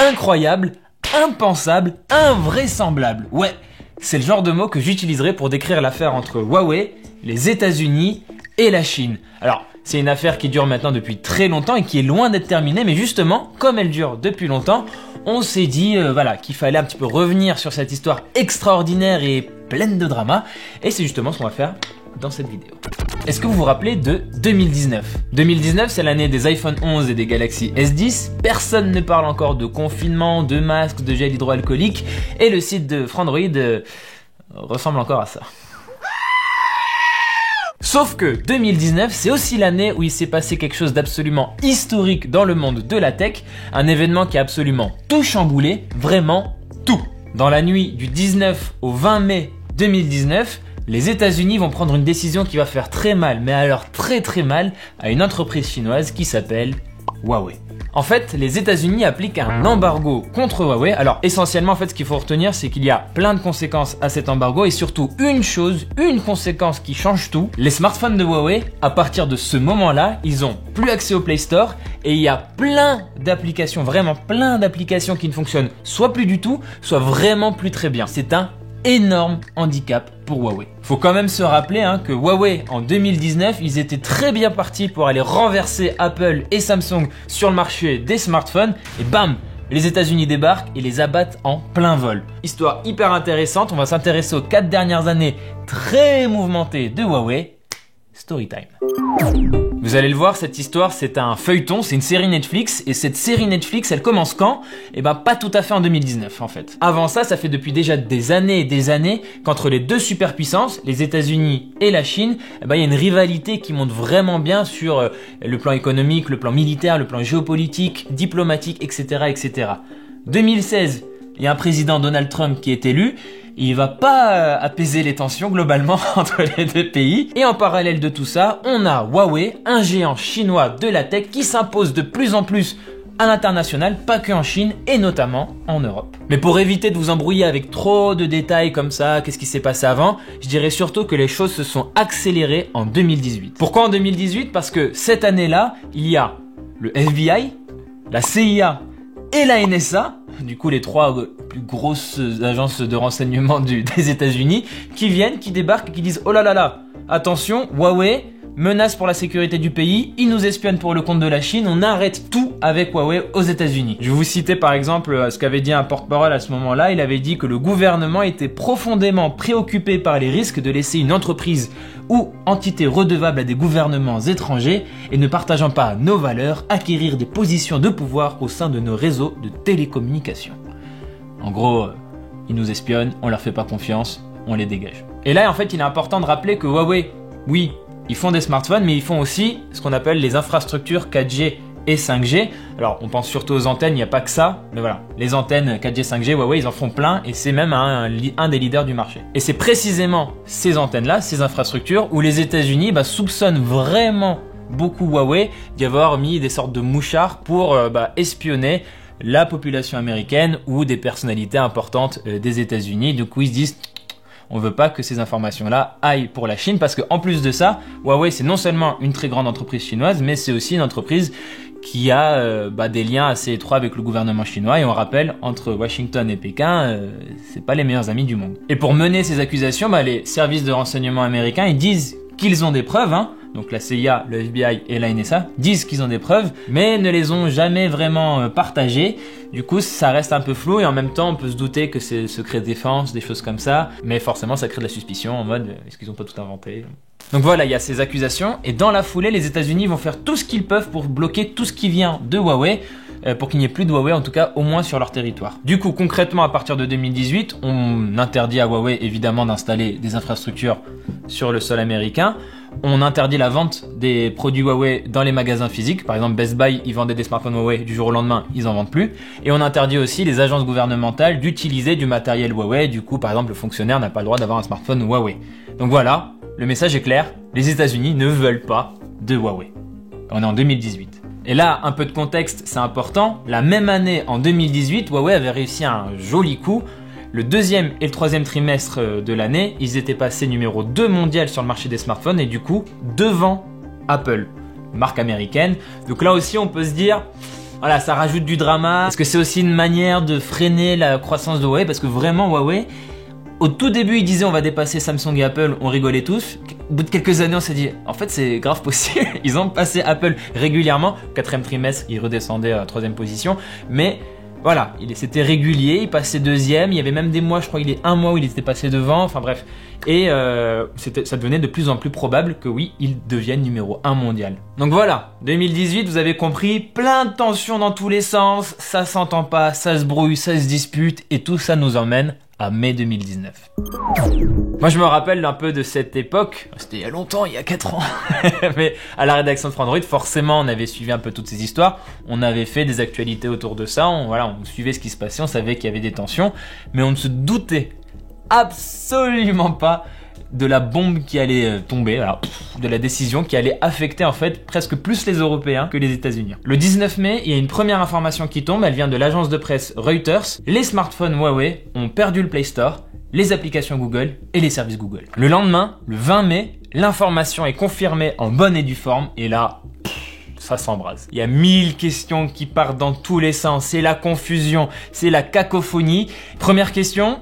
incroyable, impensable, invraisemblable. Ouais, c'est le genre de mot que j'utiliserai pour décrire l'affaire entre Huawei, les États-Unis et la Chine. Alors, c'est une affaire qui dure maintenant depuis très longtemps et qui est loin d'être terminée, mais justement, comme elle dure depuis longtemps, on s'est dit voilà, qu'il fallait un petit peu revenir sur cette histoire extraordinaire et pleine de drama, et c'est justement ce qu'on va faire dans cette vidéo. Est-ce que vous vous rappelez de 2019 ? 2019, c'est l'année des iPhone 11 et des Galaxy S10, personne ne parle encore de confinement, de masques, de gel hydroalcoolique, et le site de Frandroid ressemble encore à ça. Sauf que 2019, c'est aussi l'année où il s'est passé quelque chose d'absolument historique dans le monde de la tech, un événement qui a absolument tout chamboulé, vraiment tout. Dans la nuit du 19 au 20 mai 2019, les États-Unis vont prendre une décision qui va faire très mal, mais alors très mal, à une entreprise chinoise qui s'appelle Huawei. En fait, les États-Unis appliquent un embargo contre Huawei. Alors essentiellement, en fait, ce qu'il faut retenir, c'est qu'il y a plein de conséquences à cet embargo et surtout une conséquence qui change tout. Les smartphones de Huawei, à partir de ce moment-là, ils ont plus accès au Play Store et il y a plein d'applications, vraiment plein d'applications qui ne fonctionnent soit plus du tout, soit vraiment plus très bien. C'est un énorme handicap pour Huawei. Faut quand même se rappeler que Huawei en 2019, ils étaient très bien partis pour aller renverser Apple et Samsung sur le marché des smartphones et bam, les États-Unis débarquent et les abattent en plein vol. Histoire hyper intéressante, on va s'intéresser aux 4 dernières années très mouvementées de Huawei. Storytime. Vous allez le voir, cette histoire, c'est un feuilleton, c'est une série Netflix, et cette série Netflix, elle commence quand ? Eh ben, pas tout à fait en 2019, en fait. Avant ça, ça fait depuis déjà des années et des années qu'entre les deux superpuissances, les États-Unis et la Chine, eh ben, il y a une rivalité qui monte vraiment bien sur le plan économique, le plan militaire, le plan géopolitique, diplomatique, etc., etc. 2016, il y a un président Donald Trump qui est élu. Il va pas apaiser les tensions globalement entre les deux pays. Et en parallèle de tout ça, on a Huawei, un géant chinois de la tech qui s'impose de plus en plus à l'international, pas que en Chine et notamment en Europe. Mais pour éviter de vous embrouiller avec trop de détails comme ça, qu'est-ce qui s'est passé avant, je dirais surtout que les choses se sont accélérées en 2018. Pourquoi en 2018 ? Parce que cette année-là, il y a le FBI, la CIA et la NSA, du coup les trois plus grosses agences de renseignement des États-Unis, qui débarquent et qui disent « Oh là là là, attention, Huawei, menace pour la sécurité du pays, ils nous espionnent pour le compte de la Chine, on arrête tout avec Huawei aux États-Unis. » Je vais vous citer par exemple ce qu'avait dit un porte-parole à ce moment-là, il avait dit que le gouvernement était profondément préoccupé par les risques de laisser une entreprise ou entité redevable à des gouvernements étrangers et ne partageant pas nos valeurs, acquérir des positions de pouvoir au sein de nos réseaux de télécommunications. En gros, ils nous espionnent, on leur fait pas confiance, on les dégage. Et là, en fait, il est important de rappeler que Huawei, oui, ils font des smartphones, mais ils font aussi ce qu'on appelle les infrastructures 4G et 5G. Alors, on pense surtout aux antennes, il n'y a pas que ça, mais voilà, les antennes 4G, 5G, Huawei, ils en font plein et c'est même un des leaders du marché. Et c'est précisément ces antennes-là, ces infrastructures, où les États-Unis soupçonnent vraiment beaucoup Huawei d'y avoir mis des sortes de mouchards pour espionner la population américaine ou des personnalités importantes des États-Unis. Du coup, ils se disent on veut pas que ces informations-là aillent pour la Chine parce qu'en plus de ça, Huawei c'est non seulement une très grande entreprise chinoise, mais c'est aussi une entreprise qui a des liens assez étroits avec le gouvernement chinois. Et on rappelle, entre Washington et Pékin, c'est pas les meilleurs amis du monde. Et pour mener ces accusations, les services de renseignement américains, ils disent qu'ils ont des preuves, donc la CIA, le FBI et la NSA disent qu'ils ont des preuves, mais ne les ont jamais vraiment partagées. Du coup, ça reste un peu flou et en même temps, on peut se douter que c'est secret défense, des choses comme ça. Mais forcément, ça crée de la suspicion en mode, est-ce qu'ils ont pas tout inventé ? Donc voilà, il y a ces accusations et dans la foulée, les États-Unis vont faire tout ce qu'ils peuvent pour bloquer tout ce qui vient de Huawei, pour qu'il n'y ait plus de Huawei, en tout cas au moins sur leur territoire. Du coup, concrètement, à partir de 2018, on interdit à Huawei évidemment d'installer des infrastructures sur le sol américain. On interdit la vente des produits Huawei dans les magasins physiques. Par exemple, Best Buy, ils vendaient des smartphones Huawei, du jour au lendemain, ils en vendent plus. Et on interdit aussi les agences gouvernementales d'utiliser du matériel Huawei. Du coup, par exemple, le fonctionnaire n'a pas le droit d'avoir un smartphone Huawei. Donc voilà, le message est clair, les États-Unis ne veulent pas de Huawei. On est en 2018. Et là, un peu de contexte, c'est important. La même année, en 2018, Huawei avait réussi un joli coup. Le deuxième et le troisième trimestre de l'année, ils étaient passés numéro 2 mondial sur le marché des smartphones et du coup, devant Apple, marque américaine. Donc là aussi, on peut se dire, voilà, ça rajoute du drama. Est-ce que c'est aussi une manière de freiner la croissance de Huawei? Parce que vraiment, Huawei, au tout début, ils disaient on va dépasser Samsung et Apple, on rigolait tous. Au bout de quelques années, on s'est dit, en fait, c'est grave possible. Ils ont passé Apple régulièrement. 4e trimestre, ils redescendaient à 3e position. Mais voilà, c'était régulier, il passait 2e. Il y avait même des mois, je crois qu'il y a un mois où il était passé devant. Enfin bref. Et ça devenait de plus en plus probable que oui, il devienne numéro 1 mondial. Donc voilà, 2018, vous avez compris, plein de tensions dans tous les sens. Ça s'entend pas, ça se brouille, ça se dispute. Et tout ça nous emmène à mai 2019. Moi je me rappelle un peu de cette époque, c'était il y a longtemps, il y a 4 ans, mais à la rédaction de Frandroid, forcément on avait suivi un peu toutes ces histoires, on avait fait des actualités autour de ça, on suivait ce qui se passait, on savait qu'il y avait des tensions, mais on ne se doutait absolument pas de la bombe qui allait tomber, alors, de la décision qui allait affecter en fait presque plus les Européens que les États-Unis. Le 19 mai, il y a une première information qui tombe, elle vient de l'agence de presse Reuters. Les smartphones Huawei ont perdu le Play Store, les applications Google et les services Google. Le lendemain, le 20 mai, l'information est confirmée en bonne et due forme et là, ça s'embrase. Il y a 1000 questions qui partent dans tous les sens, c'est la confusion, c'est la cacophonie. Première question,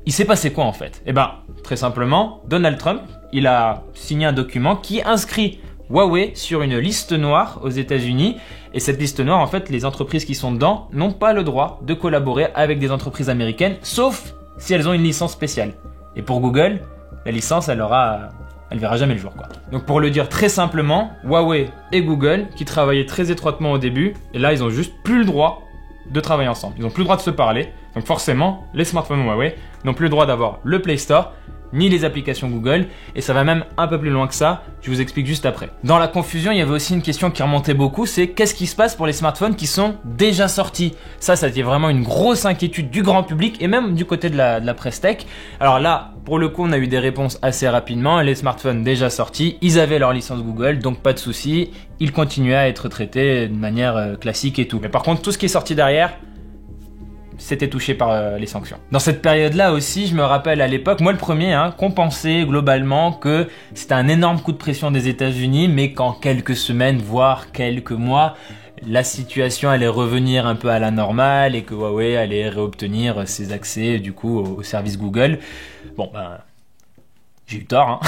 il s'est passé quoi en fait? Eh ben, très simplement, Donald Trump, il a signé un document qui inscrit Huawei sur une liste noire aux États-Unis. Et cette liste noire, en fait, les entreprises qui sont dedans n'ont pas le droit de collaborer avec des entreprises américaines, sauf si elles ont une licence spéciale. Et pour Google, la licence, elle verra jamais le jour, quoi. Donc pour le dire très simplement, Huawei et Google, qui travaillaient très étroitement au début, et là, ils ont juste plus le droit de travailler ensemble. Ils n'ont plus le droit de se parler. Donc forcément, les smartphones Huawei n'ont plus le droit d'avoir le Play Store, ni les applications Google, et ça va même un peu plus loin que ça, je vous explique juste après. Dans la confusion, il y avait aussi une question qui remontait beaucoup, c'est qu'est-ce qui se passe pour les smartphones qui sont déjà sortis? Ça a été vraiment une grosse inquiétude du grand public, et même du côté de la presse tech. Alors là, pour le coup, on a eu des réponses assez rapidement, les smartphones déjà sortis, ils avaient leur licence Google, donc pas de souci, ils continuaient à être traités de manière classique et tout. Mais par contre, tout ce qui est sorti derrière, c'était touché par les sanctions. Dans cette période-là aussi, je me rappelle à l'époque, moi le premier, qu'on pensait globalement que c'était un énorme coup de pression des États-Unis, mais qu'en quelques semaines, voire quelques mois, la situation allait revenir un peu à la normale et que Huawei allait réobtenir ses accès du coup au service Google. Bon, ben, j'ai eu tort,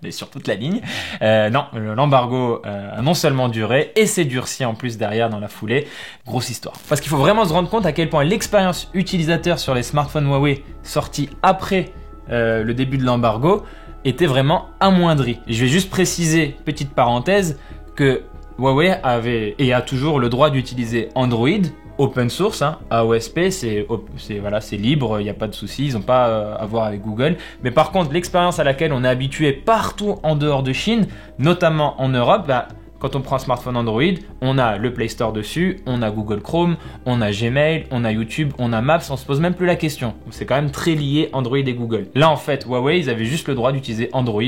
mais sur toute la ligne. Non, l'embargo a non seulement duré et s'est durci en plus derrière dans la foulée. Grosse histoire. Parce qu'il faut vraiment se rendre compte à quel point l'expérience utilisateur sur les smartphones Huawei sortis après le début de l'embargo était vraiment amoindrie. Et je vais juste préciser, petite parenthèse, que Huawei avait et a toujours le droit d'utiliser Android open source, AOSP, c'est libre, il n'y a pas de souci, ils n'ont pas à voir avec Google. Mais par contre, l'expérience à laquelle on est habitué partout en dehors de Chine, notamment en Europe, quand on prend un smartphone Android, on a le Play Store dessus, on a Google Chrome, on a Gmail, on a YouTube, on a Maps, on se pose même plus la question. C'est quand même très lié Android et Google. Là, en fait, Huawei, ils avaient juste le droit d'utiliser Android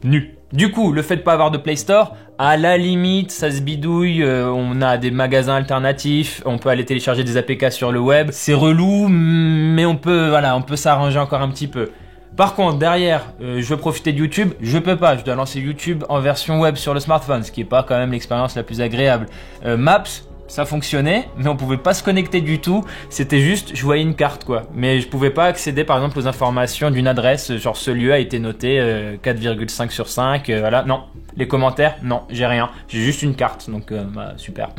nu. Du coup, le fait de pas avoir de Play Store, à la limite, ça se bidouille, on a des magasins alternatifs, on peut aller télécharger des APK sur le web. C'est relou, mais on peut s'arranger encore un petit peu. Par contre, derrière, je veux profiter de YouTube, je peux pas, je dois lancer YouTube en version web sur le smartphone, ce qui est pas quand même l'expérience la plus agréable. Maps, ça fonctionnait, mais on pouvait pas se connecter du tout. C'était juste, je voyais une carte, quoi. Mais je pouvais pas accéder, par exemple, aux informations d'une adresse, genre ce lieu a été noté 4,5 sur 5, voilà. Non. Les commentaires, non, j'ai rien. J'ai juste une carte, donc super.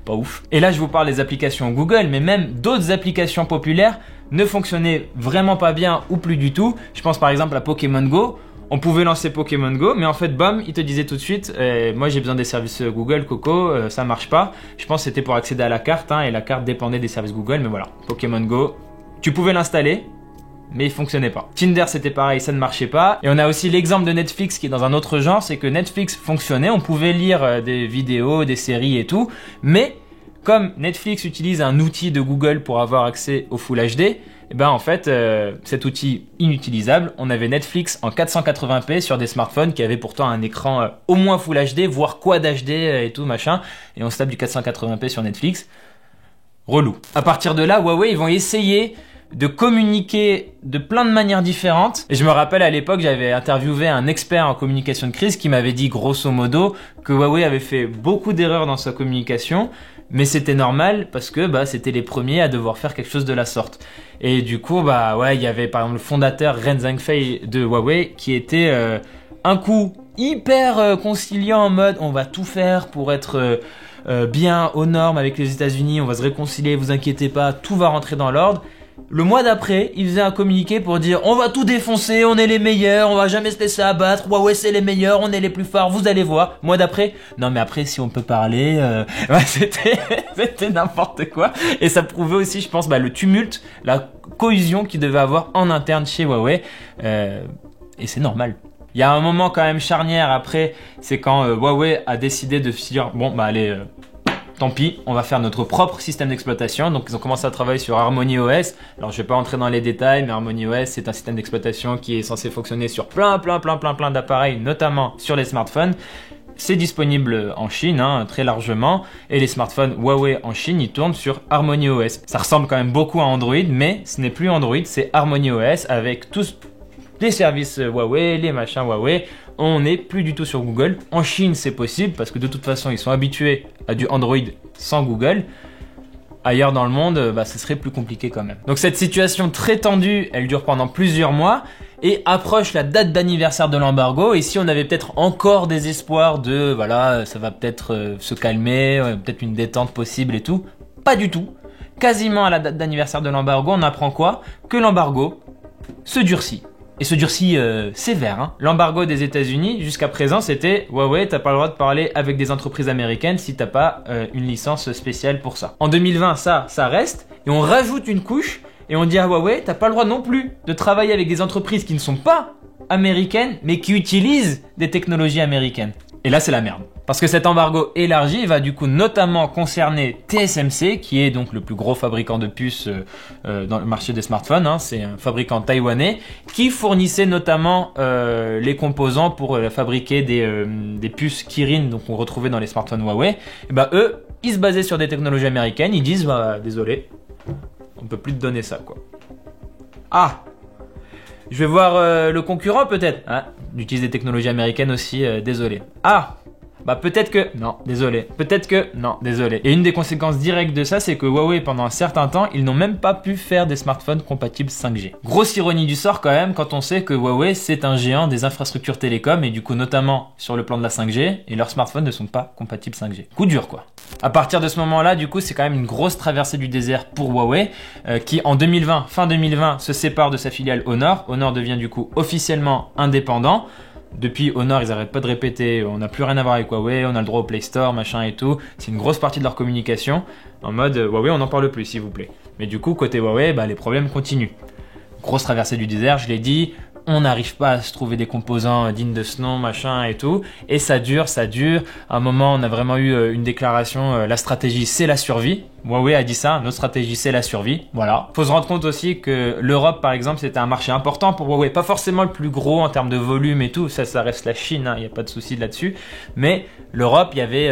Pas ouf. Et là, je vous parle des applications Google, mais même d'autres applications populaires ne fonctionnaient vraiment pas bien ou plus du tout. Je pense par exemple à Pokémon Go. On pouvait lancer Pokémon Go, mais en fait, bam, il te disait tout de suite, moi j'ai besoin des services Google, Coco, ça marche pas. Je pense que c'était pour accéder à la carte, et la carte dépendait des services Google, mais voilà, Pokémon Go, tu pouvais l'installer, mais il fonctionnait pas. Tinder, c'était pareil, ça ne marchait pas. Et on a aussi l'exemple de Netflix qui est dans un autre genre, c'est que Netflix fonctionnait, on pouvait lire des vidéos, des séries et tout, mais comme Netflix utilise un outil de Google pour avoir accès au Full HD, en fait, cet outil inutilisable, on avait Netflix en 480p sur des smartphones qui avaient pourtant un écran au moins Full HD, voire Quad HD et tout machin, et on se tape du 480p sur Netflix. Relou. À partir de là, Huawei, ils vont essayer de communiquer de plein de manières différentes. Et je me rappelle à l'époque, j'avais interviewé un expert en communication de crise qui m'avait dit grosso modo que Huawei avait fait beaucoup d'erreurs dans sa communication, mais c'était normal parce que c'était les premiers à devoir faire quelque chose de la sorte. Et du coup, il y avait par exemple le fondateur Ren Zhengfei de Huawei qui était un coup hyper conciliant en mode on va tout faire pour être bien aux normes avec les États-Unis, on va se réconcilier, vous inquiétez pas, tout va rentrer dans l'ordre. Le mois d'après, il faisait un communiqué pour dire on va tout défoncer, on est les meilleurs, on va jamais se laisser abattre, Huawei c'est les meilleurs, on est les plus forts, vous allez voir. Mois d'après, non mais après si on peut parler, c'était n'importe quoi. Et ça prouvait aussi, je pense, le tumulte, la cohésion qu'il devait avoir en interne chez Huawei. Et c'est normal. Il y a un moment quand même charnière après, c'est quand Huawei a décidé de se dire allez, tant pis, on va faire notre propre système d'exploitation. Donc ils ont commencé à travailler sur Harmony OS. Alors je vais pas entrer dans les détails, mais Harmony OS c'est un système d'exploitation qui est censé fonctionner sur plein d'appareils, notamment sur les smartphones. C'est disponible en Chine, très largement, et les smartphones Huawei en Chine, ils tournent sur Harmony OS. Ça ressemble quand même beaucoup à Android, mais ce n'est plus Android, c'est Harmony OS avec tous les services Huawei, les machins Huawei. On n'est plus du tout sur Google. En Chine, c'est possible parce que de toute façon, ils sont habitués à du Android sans Google. Ailleurs dans le monde, ce serait plus compliqué quand même. Donc cette situation très tendue, elle dure pendant plusieurs mois et approche la date d'anniversaire de l'embargo. Et si on avait peut-être encore des espoirs de, ça va peut-être se calmer, peut-être une détente possible et tout, pas du tout. Quasiment à la date d'anniversaire de l'embargo, on apprend quoi? Que l'embargo se durcit. Et se durcit sévère. L'embargo des États-Unis, jusqu'à présent, c'était Huawei, t'as pas le droit de parler avec des entreprises américaines si t'as pas une licence spéciale pour ça. En 2020, ça reste, et on rajoute une couche, et on dit à Huawei, t'as pas le droit non plus de travailler avec des entreprises qui ne sont pas américaines, mais qui utilisent des technologies américaines. Et là, c'est la merde. Parce que cet embargo élargi va du coup notamment concerner TSMC, qui est donc le plus gros fabricant de puces dans le marché des smartphones. C'est un fabricant taïwanais qui fournissait notamment les composants pour fabriquer des puces Kirin, donc on retrouvait dans les smartphones Huawei. Et eux, ils se basaient sur des technologies américaines. Ils disent, désolé, on peut plus te donner ça, quoi. Ah, je vais voir le concurrent peut-être. Il utilise des technologies américaines aussi, désolé. Ah, peut-être que... Non, désolé. Peut-être que... Non, désolé. Et une des conséquences directes de ça, c'est que Huawei, pendant un certain temps, ils n'ont même pas pu faire des smartphones compatibles 5G. Grosse ironie du sort quand même, quand on sait que Huawei, c'est un géant des infrastructures télécom, et du coup, notamment sur le plan de la 5G, et leurs smartphones ne sont pas compatibles 5G. Coup dur, quoi. À partir de ce moment-là, du coup, c'est quand même une grosse traversée du désert pour Huawei, qui en 2020, fin 2020, se sépare de sa filiale Honor. Honor devient du coup officiellement indépendant. Depuis Honor, ils n'arrêtent pas de répéter on n'a plus rien à voir avec Huawei, on a le droit au Play Store, machin et tout. C'est une grosse partie de leur communication en mode Huawei, on n'en parle plus s'il vous plaît. Mais du coup, côté Huawei, les problèmes continuent. Grosse traversée du désert, je l'ai dit. On n'arrive pas à se trouver des composants dignes de ce nom, machin et tout. Et ça dure. À un moment, on a vraiment eu une déclaration, la stratégie, c'est la survie. Huawei a dit ça, notre stratégie, c'est la survie. Voilà. Faut se rendre compte aussi que l'Europe, par exemple, c'était un marché important pour Huawei. Pas forcément le plus gros en termes de volume et tout. Ça reste la Chine, il n'y a pas de souci là-dessus. Mais l'Europe, il y avait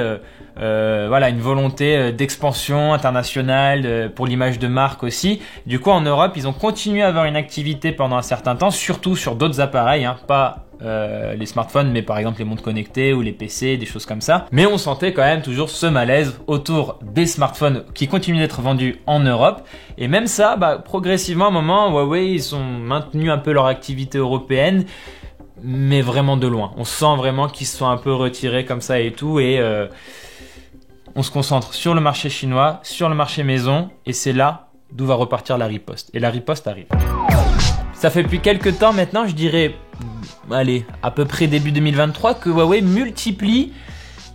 une volonté d'expansion internationale pour l'image de marque aussi. Du coup, en Europe, ils ont continué à avoir une activité pendant un certain temps, surtout sur d'autres appareils, pas les smartphones, mais par exemple les montres connectées ou les PC, des choses comme ça. Mais on sentait quand même toujours ce malaise autour des smartphones qui continuent d'être vendus en Europe. Et même ça, progressivement, à un moment, Huawei, ils ont maintenu un peu leur activité européenne, mais vraiment de loin. On sent vraiment qu'ils se sont un peu retirés comme ça et tout, et on se concentre sur le marché chinois, sur le marché maison, et c'est là d'où va repartir la riposte. Et la riposte arrive. Ça fait depuis quelques temps maintenant, je dirais, à peu près début 2023, que Huawei multiplie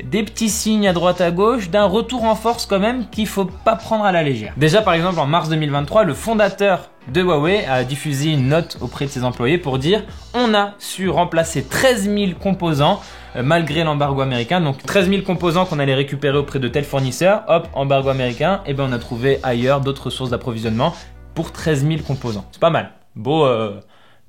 des petits signes à droite à gauche d'un retour en force quand même qu'il faut pas prendre à la légère. Déjà par exemple en mars 2023, le fondateur de Huawei a diffusé une note auprès de ses employés pour dire on a su remplacer 13 000 composants malgré l'embargo américain. Donc 13 000 composants qu'on allait récupérer auprès de tels fournisseurs, hop, embargo américain, et on a trouvé ailleurs d'autres sources d'approvisionnement pour 13 000 composants. C'est pas mal. Beau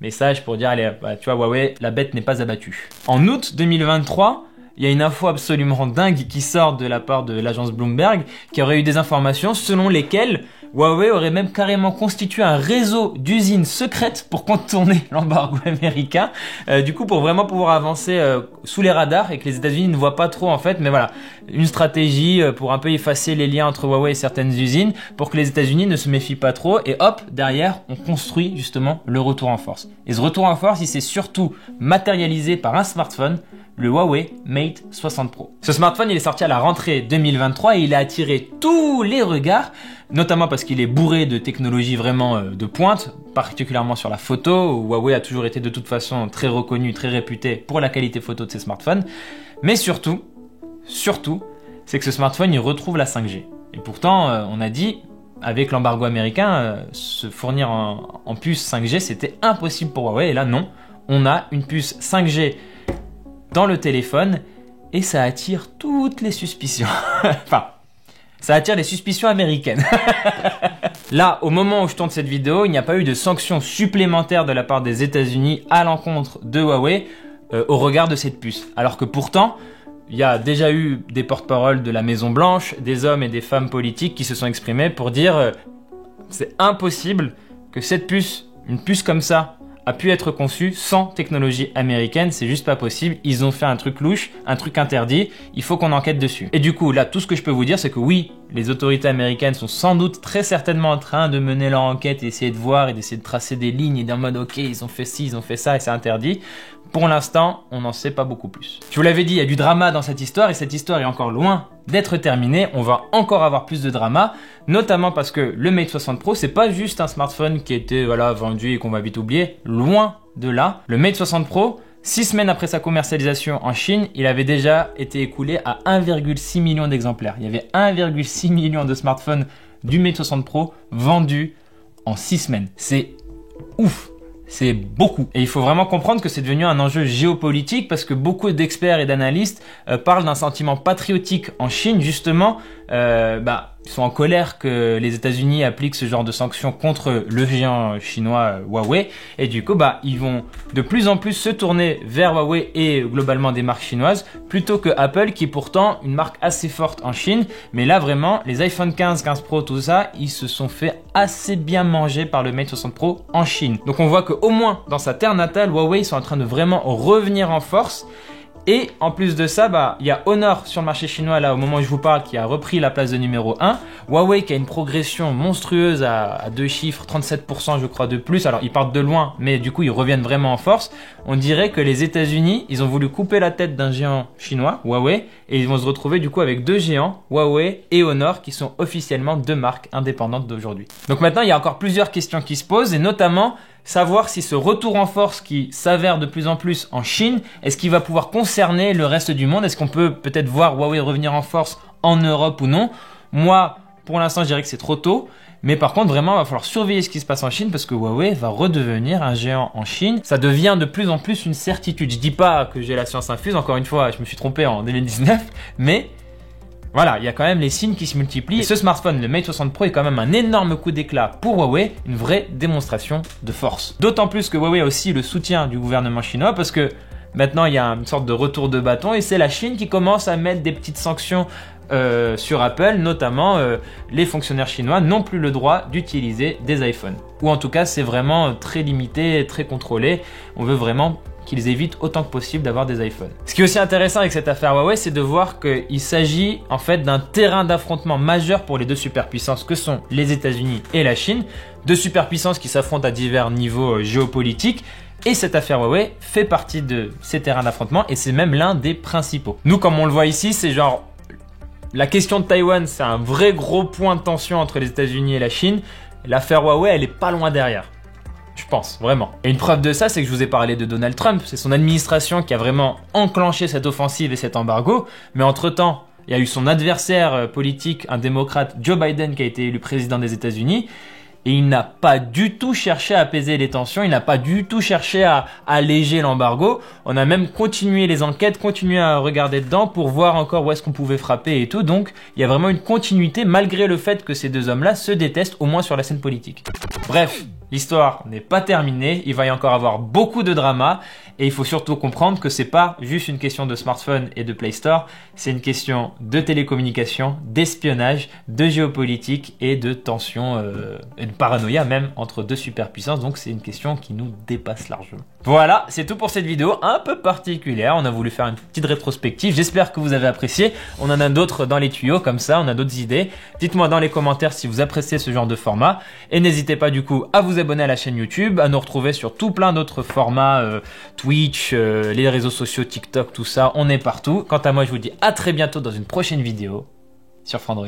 message pour dire allez, tu vois, Huawei, la bête n'est pas abattue. En août 2023, il y a une info absolument dingue qui sort de la part de l'agence Bloomberg, qui aurait eu des informations selon lesquelles Huawei aurait même carrément constitué un réseau d'usines secrètes pour contourner l'embargo américain, du coup pour vraiment pouvoir avancer sous les radars et que les États-Unis ne voient pas trop en fait, mais voilà, une stratégie pour un peu effacer les liens entre Huawei et certaines usines pour que les États-Unis ne se méfient pas trop et hop, derrière, on construit justement le retour en force. Et ce retour en force, il s'est surtout matérialisé par un smartphone, le Huawei Mate 60 Pro. Ce smartphone, il est sorti à la rentrée 2023 et il a attiré tous les regards, notamment parce qu'il est bourré de technologies vraiment de pointe, particulièrement sur la photo, où Huawei a toujours été de toute façon très reconnu, très réputé pour la qualité photo de ses smartphones. Mais surtout, c'est que ce smartphone, il retrouve la 5G. Et pourtant, on a dit, avec l'embargo américain, se fournir en puce 5G, c'était impossible pour Huawei. Et là, non, on a une puce 5G dans le téléphone et ça attire toutes les suspicions. Enfin, ça attire les suspicions américaines. Là, au moment où je tourne cette vidéo, il n'y a pas eu de sanctions supplémentaires de la part des États-Unis à l'encontre de Huawei au regard de cette puce. Alors que pourtant, il y a déjà eu des porte-paroles de la Maison Blanche, des hommes et des femmes politiques qui se sont exprimés pour dire c'est impossible que cette puce, une puce comme ça, a pu être conçu sans technologie américaine, c'est juste pas possible, ils ont fait un truc louche, un truc interdit, il faut qu'on enquête dessus. Et du coup, là, tout ce que je peux vous dire, c'est que oui, les autorités américaines sont sans doute très certainement en train de mener leur enquête et essayer de voir et d'essayer de tracer des lignes et d'un mode ok, ils ont fait ci, ils ont fait ça et c'est interdit. Pour l'instant, on n'en sait pas beaucoup plus. Je vous l'avais dit, il y a du drama dans cette histoire et cette histoire est encore loin d'être terminée. On va encore avoir plus de drama, notamment parce que le Mate 60 Pro, c'est pas juste un smartphone qui était vendu et qu'on va vite oublier. Loin de là. Le Mate 60 Pro, 6 semaines après sa commercialisation en Chine, il avait déjà été écoulé à 1,6 million d'exemplaires. Il y avait 1,6 million de smartphones du Mate 60 Pro vendus en 6 semaines. C'est ouf! C'est beaucoup. Et il faut vraiment comprendre que c'est devenu un enjeu géopolitique parce que beaucoup d'experts et d'analystes parlent d'un sentiment patriotique en Chine, justement. Ils sont en colère que les États-Unis appliquent ce genre de sanctions contre le géant chinois Huawei. Et du coup, ils vont de plus en plus se tourner vers Huawei et globalement des marques chinoises plutôt que Apple qui est pourtant une marque assez forte en Chine. Mais là, vraiment, les iPhone 15, 15 Pro, tout ça, ils se sont fait assez bien manger par le Mate 60 Pro en Chine. Donc on voit qu'au moins dans sa terre natale, Huawei sont en train de vraiment revenir en force. Et en plus de ça, il y a Honor sur le marché chinois là au moment où je vous parle qui a repris la place de numéro 1. Huawei qui a une progression monstrueuse à 2 chiffres, 37% je crois de plus. Alors ils partent de loin, mais du coup ils reviennent vraiment en force. On dirait que les États-Unis, ils ont voulu couper la tête d'un géant chinois, Huawei, et ils vont se retrouver du coup avec deux géants, Huawei et Honor, qui sont officiellement deux marques indépendantes d'aujourd'hui. Donc maintenant il y a encore plusieurs questions qui se posent et notamment savoir si ce retour en force qui s'avère de plus en plus en Chine, est-ce qu'il va pouvoir concerner le reste du monde? Est-ce qu'on peut peut-être voir Huawei revenir en force en Europe ou non? Moi, pour l'instant, je dirais que c'est trop tôt. Mais par contre, vraiment, il va falloir surveiller ce qui se passe en Chine parce que Huawei va redevenir un géant en Chine. Ça devient de plus en plus une certitude. Je dis pas que j'ai la science infuse, encore une fois, je me suis trompé en 2019, mais voilà, il y a quand même les signes qui se multiplient. Et ce smartphone, le Mate 60 Pro, est quand même un énorme coup d'éclat pour Huawei, une vraie démonstration de force. D'autant plus que Huawei a aussi le soutien du gouvernement chinois parce que maintenant il y a une sorte de retour de bâton et c'est la Chine qui commence à mettre des petites sanctions sur Apple, notamment les fonctionnaires chinois n'ont plus le droit d'utiliser des iPhones. Ou en tout cas, c'est vraiment très limité, très contrôlé. On veut vraiment qu'ils évitent autant que possible d'avoir des iPhones. Ce qui est aussi intéressant avec cette affaire Huawei, c'est de voir qu'il s'agit en fait d'un terrain d'affrontement majeur pour les deux superpuissances que sont les États-Unis et la Chine. Deux superpuissances qui s'affrontent à divers niveaux géopolitiques. Et cette affaire Huawei fait partie de ces terrains d'affrontement et c'est même l'un des principaux. Nous, comme on le voit ici, c'est genre la question de Taïwan, c'est un vrai gros point de tension entre les États-Unis et la Chine. L'affaire Huawei, elle est pas loin derrière. Je pense, vraiment. Et une preuve de ça, c'est que je vous ai parlé de Donald Trump. C'est son administration qui a vraiment enclenché cette offensive et cet embargo. Mais entre-temps, il y a eu son adversaire politique, un démocrate, Joe Biden, qui a été élu président des États-Unis. Et il n'a pas du tout cherché à apaiser les tensions, il n'a pas du tout cherché à alléger l'embargo. On a même continué les enquêtes, continué à regarder dedans pour voir encore où est-ce qu'on pouvait frapper et tout. Donc il y a vraiment une continuité malgré le fait que ces deux hommes-là se détestent, au moins sur la scène politique. Bref, L'histoire n'est pas terminée, il va y encore avoir beaucoup de drama et il faut surtout comprendre que c'est pas juste une question de smartphone et de Play Store, c'est une question de télécommunication, d'espionnage, de géopolitique et de tension et de paranoïa même entre deux superpuissances, donc c'est une question qui nous dépasse largement. Voilà, c'est tout pour cette vidéo un peu particulière, on a voulu faire une petite rétrospective, j'espère que vous avez apprécié, on en a d'autres dans les tuyaux comme ça, on a d'autres idées, dites-moi dans les commentaires si vous appréciez ce genre de format et n'hésitez pas du coup à vous abonner à la chaîne YouTube, à nous retrouver sur tout plein d'autres formats, Twitch, les réseaux sociaux, TikTok, tout ça, on est partout. Quant à moi, je vous dis à très bientôt dans une prochaine vidéo sur Frandroid.